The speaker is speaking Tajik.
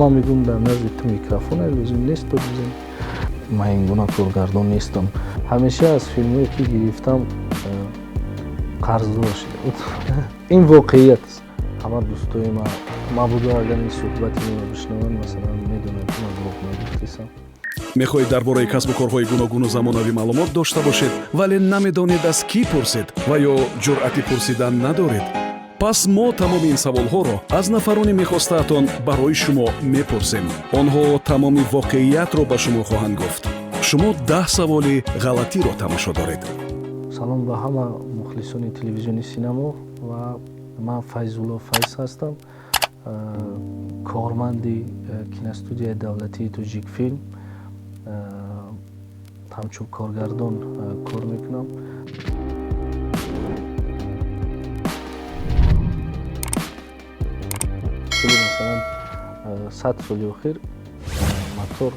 ҳама мегӯям дар назди ту микрофоне лозим нест то бизем. Ман ин гуна коргардон нестам. Ҳамеша аз филмҳое ки гирифтам қарздор шуда буд. Ин воқеият аст. ҳама дӯстои ман буду агар ин суҳбати моро бишнаванд масалан медонанд ки ман дурӯғ мегуфтисам. мехоҳед дар бораи касбу корҳои гуногуну замонавӣ маълумот дошта бошед, вале намедонед аз кӣ пурсед ва ё ҷуръати пурсидан надоред. пас мо тамоми ин саволҳоро аз нафароне мехостаатон барои шумо мепурсем. онҳо тамоми воқеиятро ба шумо хоҳанд гуфт. шумо 10 саволи ғалатиро тамошо доред. салом ба ҳама мухлисони телевизиони синамо ва ман Файзулло Файз ҳастам, корманди киностудияи давлатии Тоҷикфилм, ҳамчун коргардон кор мекунам. масалан 100 соли охир мотор